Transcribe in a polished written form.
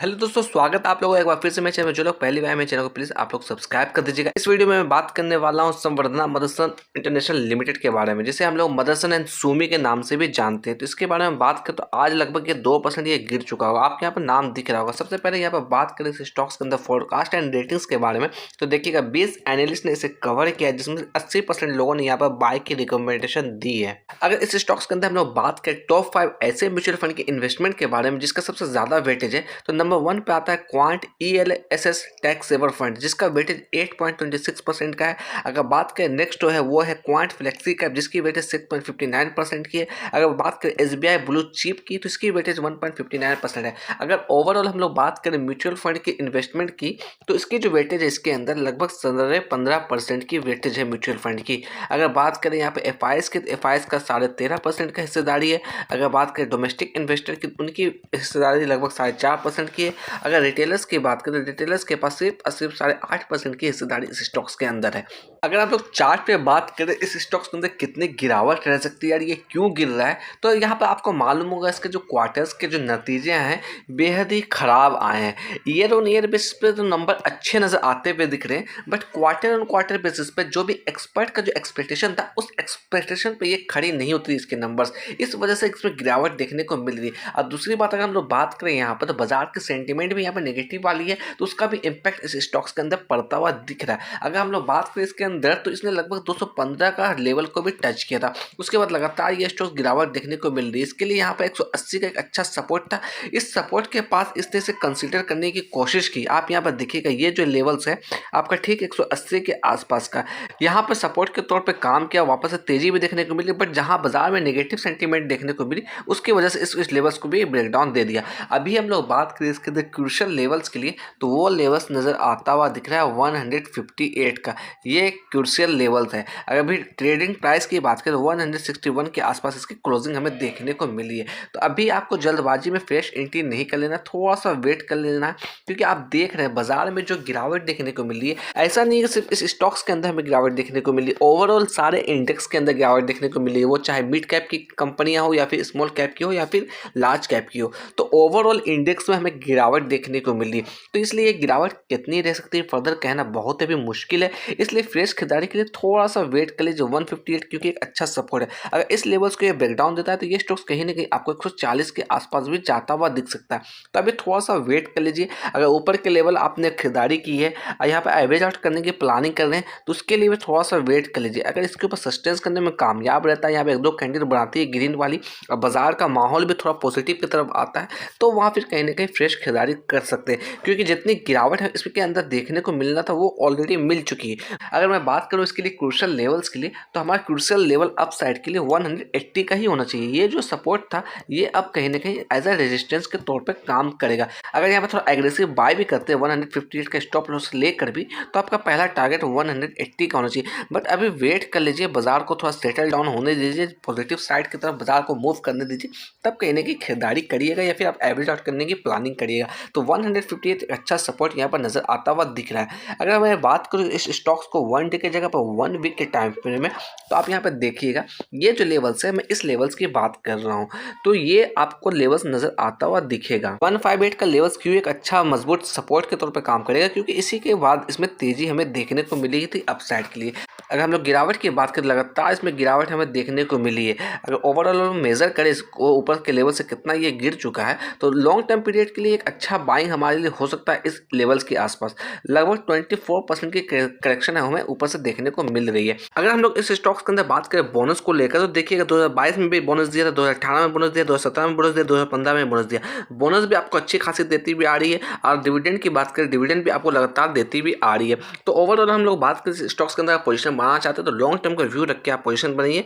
Hello दोस्तों, स्वागत है आप लोगों का एक बार फिर से मेरे चैनल में। जो लोग पहली बार हैं मेरे चैनल को प्लीज़ आप लोग सब्सक्राइब कर दीजिएगा। इस वीडियो में मैं बात करने वाला हूं संवर्धना मदरसन इंटरनेशनल लिमिटेड के बारे में, जिसे हम लोग मदरसन एंड सुमी के नाम से भी जानते हैं। तो इसके बारे में बात करें तो आज लगभग ये 2% ये गिर चुका होगा। आपके यहाँ पर नाम दिख रहा होगा। सबसे पहले यहाँ पर बात करें इस स्टॉक्स के अंदर फोरकास्ट एंड रेटिंग्स के बारे में, तो देखिएगा 20 एनालिस्ट ने इसे कवर किया है, जिसमें 80% लोगों ने यहाँ पर बाय की रिकमेंडेशन दी है। अगर इस स्टॉक्स के अंदर हम लोग बात करें टॉप 5 ऐसे म्यूचुअल फंड के इन्वेस्टमेंट के बारे में जिसका सबसे ज्यादा वेटेज है, तो नंबर 1 पे आता है quant ELSS tax saver fund, जिसका वेटेज 8.26% का है। अगर बात करें नेक्स्ट जो है वो है क्वांट फ्लेक्सी कैप, जिसकी वेटेज 6.59% की है। अगर बात करें SBI ब्लू चिप की, तो इसकी वेटेज 1.59% है। अगर ओवरऑल हम लोग बात करें म्यूचुअल फंड की इन्वेस्टमेंट की, तो इसकी जो वेटेज है इसके अंदर लगभग 15% की वेटेज है म्यूचुअल फंड की। अगर बात करें यहाँ पे FIs की, तो FIs का 13.5% का हिस्सेदारी है। अगर बात करें डोमेस्टिक इन्वेस्टर की, उनकी हिस्सेदारी लगभग 4.5% की है। अगर रिटेलर्स की बात करें तो रिटेलर्स के पास सिर्फ 8.5% की हिस्सेदारी इस स्टॉक्स के अंदर है। अगर आप लोग चार्ट पे बात करें इस स्टॉक्स के अंदर कितनी गिरावट रह सकती है, यार ये क्यों गिर रहा है, तो यहाँ पे आपको मालूम होगा इसके जो क्वार्टर्स के जो नतीजे हैं बेहद ही खराब आए हैं। ईयर ऑन ईयर बेसिस पे तो नंबर अच्छे नजर आते हुए दिख रहे हैं, but quarter on quarter basis पे जो भी एक्सपर्ट का जो एक्सपेक्टेशन था उस एक्सपेक्टेशन पे ये खड़ी नहीं होती इसके नंबर्स। इस वजह से इसमें गिरावट देखने को मिल रही है। और दूसरी बात अगर हम लोग बात करें यहाँ पर, तो बाजार के सेंटीमेंट भी यहाँ पर नेगेटिव वाली है, तो उसका भी इम्पैक्ट इस स्टॉक्स के अंदर पड़ता हुआ दिख रहा है। अगर हम लोग बात करें इसके अंदर, तो इसने लगभग 215 का लेवल को भी टच किया था। उसके बाद लगातार ये स्टॉक्स गिरावट देखने को मिल रही है। इसके लिए यहाँ पर 180 का एक अच्छा सपोर्ट था। इस सपोर्ट के पास इसने से कंसीडर करने की कोशिश की। आप यहाँ पर देखिएगा ये जो लेवल्स है आपका ठीक 180 के आसपास का, यहाँ पर सपोर्ट के तौर पे काम किया। वापस से तेजी भी देखने को मिली, बट जहाँ बाजार में नेगेटिव सेंटीमेंट देखने को मिली उसकी वजह से इस लेवल्स को भी ब्रेकडाउन दे दिया। अभी हम लोग बात करें इसके क्रूशियल लेवल्स के लिए, तो वो लेवल्स नजर आता हुआ दिख रहा है 158 का। ये क्रूशियल लेवल्स है। अगर अभी ट्रेडिंग प्राइस की बात करें 161 के आसपास इसकी क्लोजिंग हमें देखने को मिली है। तो अभी आपको जल्दबाजी में फ्रेश एंट्री नहीं कर लेना, थोड़ा सा वेट कर लेना है, क्योंकि आप देख रहे हैं बाजार में जो गिरावट देखने को मिली है, ऐसा नहीं है सिर्फ इस स्टॉक्स के अंदर हमें गिरावट देखने को मिली, ओवरऑल सारे इंडेक्स के अंदर गिरावट देखने को मिली है। वो चाहे मिड कैप की कंपनियां हो या फिर स्मॉल कैप की हो या फिर लार्ज कैप की हो, तो ओवरऑल इंडेक्स में हमें गिरावट देखने को मिली। तो इसलिए ये गिरावट कितनी रह सकती है फर्दर कहना बहुत ही मुश्किल है। इसलिए फ्रेश खरीदारी के लिए थोड़ा सा वेट कर लीजिए 158, क्योंकि एक अच्छा सपोर्ट है। अगर इस लेवल्स को ये ब्रेकडाउन देता है तो ये स्टॉक्स कहीं ना कहीं आपको 140 के आसपास भी जाता हुआ दिख सकता है। तो अभी थोड़ा सा वेट कर लीजिए। अगर ऊपर के लेवल आपने खरीदारी की है और यहाँ पे एवरेज आउट करने की प्लानिंग कर रहे हैं, तो उसके लिए भी थोड़ा सा वेट कर लीजिए। अगर इसके ऊपर सस्टेंस करने में कामयाब रहता है, यहाँ पे 1-2 कैंडल बनाती है ग्रीन वाली, और बाजार का माहौल भी थोड़ा पॉजिटिव की तरफ आता है, तो वहाँ फिर कहीं ना कहीं फ्रेश खरीदारी कर सकते हैं। क्योंकि जितनी गिरावट है इसके अंदर देखने को मिलना था वो ऑलरेडी मिल चुकी है। अगर मैं बात करूँ इसके लिए क्रूशियल लेवल्स के लिए, तो हमारा क्रूशियल लेवल अप साइड के लिए 180 का ही होना चाहिए। ये जो सपोर्ट था ये अब कहीं ना कहीं एज अ रेजिस्टेंस के तौर पे काम करेगा। अगर यहाँ पर थोड़ा एग्रेसिव बाय भी करते हैं 158 का स्टॉप लॉस लेकर भी, तो आपका पहला टारगेट 180 का होना चाहिए। बट अभी वेट कर लीजिए, बाजार को थोड़ा सेटल डाउन होने दीजिए, पॉजिटिव साइड की तरफ बाजार को मूव करने दीजिए, तब कहीं ना कहीं खरीदारी करिएगा या फिर आप एवरेज आउट करने की प्लानिंग करिएगा। तो 158 अच्छा सपोर्ट यहाँ पर नजर आता हुआ दिख रहा है। अगर मैं बात करूँ इस स्टॉक्स को 1 डे की जगह पर 1 वीक के टाइम फ्रेम में, तो आप यहाँ पर देखिएगा ये जो लेवल्स है, मैं इस लेवल्स की बात कर रहा हूँ, तो ये आपको लेवल्स नजर आता हुआ दिखेगा। 158 का लेवल्स क्यों एक अच्छा मजबूत सपोर्ट के तौर पर काम करेगा, क्योंकि इसी के बाद इसमें तेजी हमें देखने को मिली थी अपसाइड के लिए। अगर हम लोग गिरावट की बात करें, लगातार इसमें गिरावट हमें देखने को मिली है। अगर ओवरऑल मेजर करें इसको ऊपर के लेवल से कितना ये गिर चुका है, तो लॉन्ग टर्म पीरियड के लिए एक अच्छा बाइंग हमारे लिए हो सकता है इस लेवल्स के आसपास। लगभग 24% की करेक्शन हमें ऊपर से देखने को मिल रही है। अगर हम लोग इस स्टॉक्स के अंदर बात करें बोनस को लेकर, तो देखिएगा 2022 में भी बोनस दिया था, 2018 में बोनस दिया, 2017 में बोनस दिया, 2015 में बोनस दिया। बोनस भी आपको अच्छी खासी देती हुई आ रही है। और डिविडेंड की बात करें, डिविडेंड भी आपको लगातार देती हुई आ रही है। तो ओवरऑल हम लोग बात करें स्टॉक्स के अंदर पोजीशन बनाना चाहते हैं, तो लॉन्ग टर्म का व्यू रख के आप पोजीशन बनाइए।